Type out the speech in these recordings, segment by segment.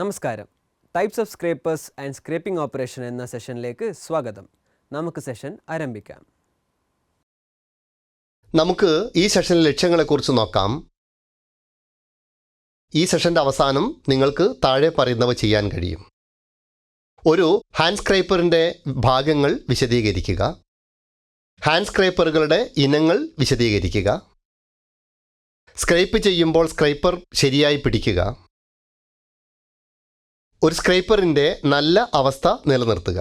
നമസ്കാരം. Types of scrapers and scraping operation എന്ന സെഷനിലേക്ക് സ്വാഗതം. നമുക്ക് സെഷൻ ആരംഭിക്കാം. നമുക്ക് ഈ സെഷനിൽ ലക്ഷ്യങ്ങളെക്കുറിച്ച് നോക്കാം. ഈ സെഷൻ്റെ അവസാനം നിങ്ങൾക്ക് താഴെ പറയുന്നവ ചെയ്യാൻ കഴിയും. ഒരു ഹാൻഡ് സ്ക്രേപ്പറിൻ്റെ ഭാഗങ്ങൾ വിശദീകരിക്കുക, ഹാൻഡ് സ്ക്രേപ്പറുകളുടെ ഇനങ്ങൾ വിശദീകരിക്കുക, സ്ക്രേപ്പ് ചെയ്യുമ്പോൾ സ്ക്രേപ്പർ ശരിയായി പിടിക്കുക, ഒരു സ്ക്രേപ്പറിൻ്റെ നല്ല അവസ്ഥ നിലനിർത്തുക.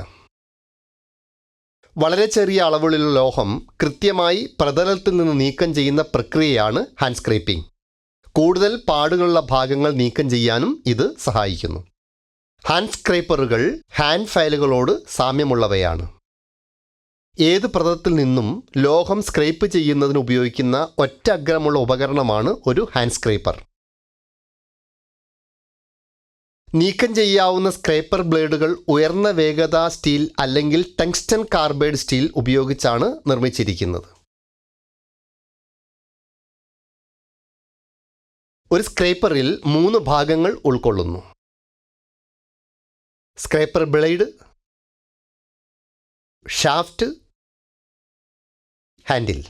വളരെ ചെറിയ അളവിലുള്ള ലോഹം കൃത്യമായി പ്രതലത്തിൽ നിന്ന് നീക്കം ചെയ്യുന്ന പ്രക്രിയയാണ് ഹാൻഡ് സ്ക്രേപ്പിംഗ്. കൂടുതൽ പാടുകളുള്ള ഭാഗങ്ങൾ നീക്കം ചെയ്യാനും ഇത് സഹായിക്കുന്നു. ഹാൻഡ് സ്ക്രേപ്പറുകൾ ഹാൻഡ് ഫയലുകളോട് സാമ്യമുള്ളവയാണ്. ഏത് പ്രതലത്തിൽ നിന്നും ലോഹം സ്ക്രേപ്പ് ചെയ്യുന്നതിന് ഉപയോഗിക്കുന്ന ഒറ്റ അഗ്രമുള്ള ഉപകരണമാണ് ഒരു ഹാൻഡ് സ്ക്രേപ്പർ. നീക്കം ചെയ്യാവുന്ന സ്ക്രേപ്പർ ബ്ലേഡുകൾ ഉയർന്ന വേഗത സ്റ്റീൽ അല്ലെങ്കിൽ ടങ്സ്റ്റൺ കാർബൈഡ് സ്റ്റീൽ ഉപയോഗിച്ചാണ് നിർമ്മിച്ചിരിക്കുന്നത്. ഒരു സ്ക്രേപ്പറിൽ 3 ഭാഗങ്ങൾ ഉൾക്കൊള്ളുന്നു: scraper blade, shaft, handle.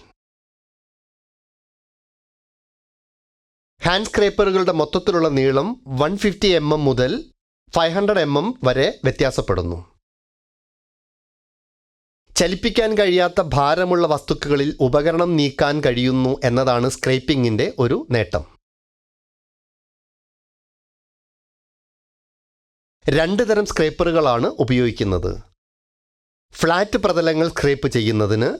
Hand സ്ക്രേപ്പറുകളുടെ മൊത്തത്തിലുള്ള നീളം 150 mm മുതൽ 500 mm വരെ വ്യത്യാസപ്പെടുന്നു. ചലിപ്പിക്കാൻ കഴിയാത്ത ഭാരമുള്ള വസ്തുക്കളിൽ ഉപകരണം നീക്കാൻ കഴിയുന്നു എന്നതാണ് സ്ക്രേപ്പിംഗിൻ്റെ ഒരു നേട്ടം. 2 തരം സ്ക്രേപ്പറുകളാണ് ഉപയോഗിക്കുന്നത്: ഫ്ലാറ്റ് പ്രതലങ്ങൾ സ്ക്രേപ്പ് ചെയ്യുന്നതിന്,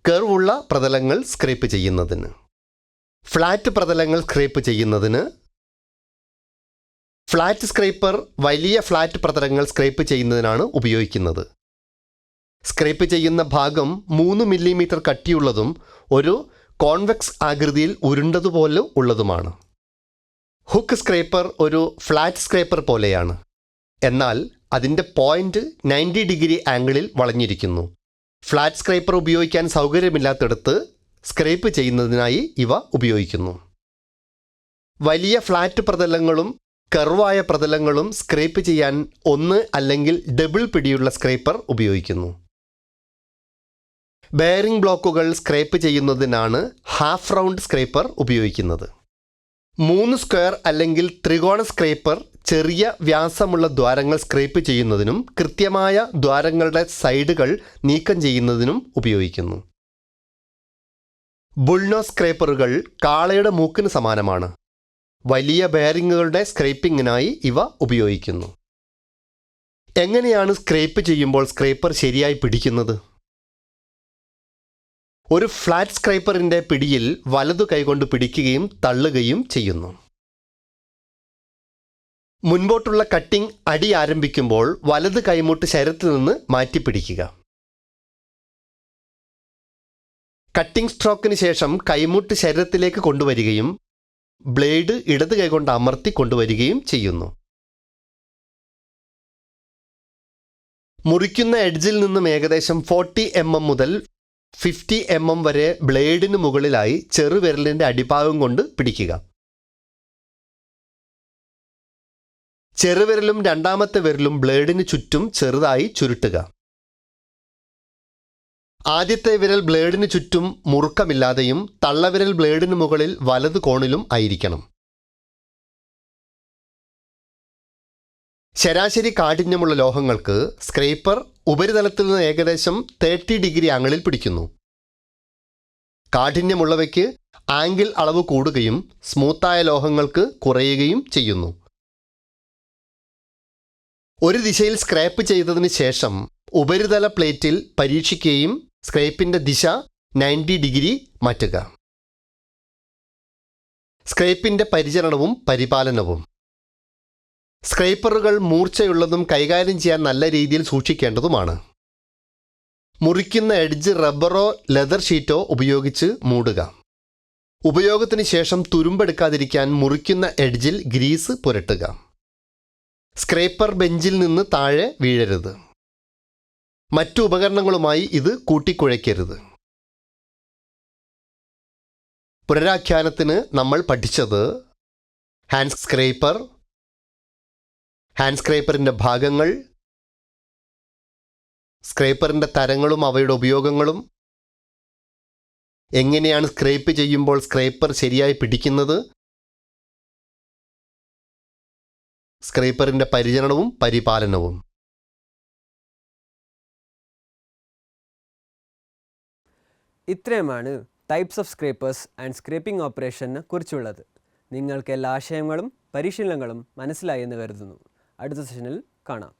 കർവുള്ള പ്രതലങ്ങൾ സ്ക്രേപ്പ് ചെയ്യുന്നതിന്. ഫ്ലാറ്റ് പ്രതലങ്ങൾ സ്ക്രേപ്പ് ചെയ്യുന്നതിന് ഫ്ലാറ്റ് സ്ക്രേപ്പർ വലിയ ഫ്ലാറ്റ് പ്രതലങ്ങൾ സ്ക്രേപ്പ് ചെയ്യുന്നതിനാണ് ഉപയോഗിക്കുന്നത്. സ്ക്രേപ്പ് ചെയ്യുന്ന ഭാഗം 3 mm കട്ടിയുള്ളതും ഒരു കോൺവെക്സ് ആകൃതിയിൽ ഉരുണ്ടതുപോലെ ഉള്ളതുമാണ്. ഹുക്ക് സ്ക്രേപ്പർ ഒരു ഫ്ലാറ്റ് സ്ക്രേപ്പർ പോലെയാണ്, എന്നാൽ അതിൻ്റെ പോയിന്റ് 90 ഡിഗ്രി ആംഗിളിൽ വളഞ്ഞിരിക്കുന്നു. ഫ്ലാറ്റ് സ്ക്രേപ്പർ ഉപയോഗിക്കാൻ സൗകര്യമില്ലാത്തിടത്ത് സ്ക്രേപ്പ് ചെയ്യുന്നതിനായി ഇവ ഉപയോഗിക്കുന്നു. വലിയ ഫ്ലാറ്റ് പ്രതലങ്ങളും കർവായ പ്രതലങ്ങളും സ്ക്രേപ്പ് ചെയ്യാൻ 1 അല്ലെങ്കിൽ ഡബിൾ പിടിയുള്ള സ്ക്രേപ്പർ ഉപയോഗിക്കുന്നു. ബെയറിംഗ് ബ്ലോക്കുകൾ സ്ക്രേപ്പ് ചെയ്യുന്നതിനാണ് ഹാഫ് റൗണ്ട് സ്ക്രേപ്പർ ഉപയോഗിക്കുന്നത്. 3 സ്ക്വയർ അല്ലെങ്കിൽ ത്രികോണ സ്ക്രേപ്പർ ചെറിയ വ്യാസമുള്ള ദ്വാരങ്ങൾ സ്ക്രേപ്പ് ചെയ്യുന്നതിനും കൃത്യമായ ദ്വാരങ്ങളുടെ സൈഡുകൾ നീക്കം ചെയ്യുന്നതിനും ഉപയോഗിക്കുന്നു. ബുൾനോസ് സ്ക്രേപ്പറുകൾ കാളയുടെ മൂക്കിന് സമാനമാണ്. വലിയ ബെയറിങ്ങുകളുടെ സ്ക്രേപ്പിങ്ങിനായി ഇവ ഉപയോഗിക്കുന്നു. എങ്ങനെയാണ് സ്ക്രേപ്പ് ചെയ്യുമ്പോൾ സ്ക്രേപ്പർ ശരിയായി പിടിക്കുന്നത്? ഒരു ഫ്ലാറ്റ് സ്ക്രേപ്പറിൻ്റെ പിടിയിൽ വലതു കൈകൊണ്ട് പിടിക്കുകയും തള്ളുകയും ചെയ്യുന്നു. മുൻപോട്ടുള്ള കട്ടിംഗ് അടി ആരംഭിക്കുമ്പോൾ വലത് കൈമുട്ട് ശരീരത്തിൽ നിന്ന് മാറ്റി പിടിക്കുക. കട്ടിംഗ് സ്ട്രോക്കിന് ശേഷം കൈമുട്ട് ശരീരത്തിലേക്ക് കൊണ്ടുവരികയും ബ്ലേഡ് ഇടത് കൈകൊണ്ട് അമർത്തി കൊണ്ടുവരികയും ചെയ്യുന്നു. മുറിക്കുന്ന എഡ്ജിൽ നിന്നും ഏകദേശം 40 mm മുതൽ 50 mm വരെ ബ്ലേഡിന് മുകളിലായി ചെറുവിരലിൻ്റെ അടിഭാഗം കൊണ്ട് പിടിക്കുക. ചെറുവിരലും രണ്ടാമത്തെ വിരലും ബ്ലേഡിന് ചുറ്റും ചെറുതായി ചുരുട്ടുക. ആദ്യത്തെ വിരൽ ബ്ലേഡിന് ചുറ്റും മുറുക്കമില്ലാതെയും തള്ളവിരൽ ബ്ലേഡിന് മുകളിൽ വലത് കോണിലും ആയിരിക്കണം. ശരാശരി കാഠിന്യമുള്ള ലോഹങ്ങൾക്ക് സ്ക്രേപ്പർ ഉപരിതലത്തിൽ നിന്ന് ഏകദേശം 30 ഡിഗ്രി ആംഗിളിൽ പിടിക്കുന്നു. കാഠിന്യമുള്ളവയ്ക്ക് ആംഗിൾ അളവ് കൂടുകയും സ്മൂത്തായ ലോഹങ്ങൾക്ക് കുറയുകയും ചെയ്യുന്നു. ഒരു ദിശയിൽ സ്ക്രാപ്പ് ചെയ്തതിന് ശേഷം ഉപരിതല പ്ലേറ്റിൽ പരീക്ഷിക്കുകയും സ്ക്രേപ്പിൻ്റെ ദിശ 90 ഡിഗ്രി മാറ്റുക. സ്ക്രേപ്പിൻ്റെ പരിചരണവും പരിപാലനവും. സ്ക്രേപ്പറുകൾ മൂർച്ചയുള്ളതും കൈകാര്യം ചെയ്യാൻ നല്ല രീതിയിൽ സൂക്ഷിക്കേണ്ടതുമാണ്. മുറിക്കുന്ന എഡ്ജ് റബ്ബറോ ലെതർ ഷീറ്റോ ഉപയോഗിച്ച് മൂടുക. ഉപയോഗത്തിന് ശേഷം തുരുമ്പെടുക്കാതിരിക്കാൻ മുറിക്കുന്ന എഡ്ജിൽ ഗ്രീസ് പുരട്ടുക. സ്ക്രേപ്പർ ബെഞ്ചിൽ നിന്ന് താഴെ വീഴരുത്. മറ്റു ഉപകരണങ്ങളുമായി ഇത് കൂട്ടിക്കുഴയ്ക്കരുത്. പുനരാഖ്യാനത്തിന് നമ്മൾ പഠിച്ചത് ഹാൻഡ് സ്ക്രേപ്പർ, ഹാൻഡ് സ്ക്രേപ്പറിൻ്റെ ഭാഗങ്ങൾ, സ്ക്രേപ്പറിൻ്റെ തരങ്ങളും അവയുടെ ഉപയോഗങ്ങളും, എങ്ങനെയാണ് സ്ക്രേപ്പ് ചെയ്യുമ്പോൾ സ്ക്രേപ്പർ ശരിയായി പിടിക്കുന്നത്, സ്ക്രേപ്പറിൻ്റെ പരിചരണവും പരിപാലനവും. ഇത്രയുമാണ് types of scrapers and scraping ഓപ്പറേഷനെ കുറിച്ചുള്ളത്. നിങ്ങൾക്ക് എല്ലാ ആശയങ്ങളും പരിശീലനങ്ങളും മനസ്സിലായി എന്ന് കരുതുന്നു. അടുത്ത സെഷനിൽ കാണാം.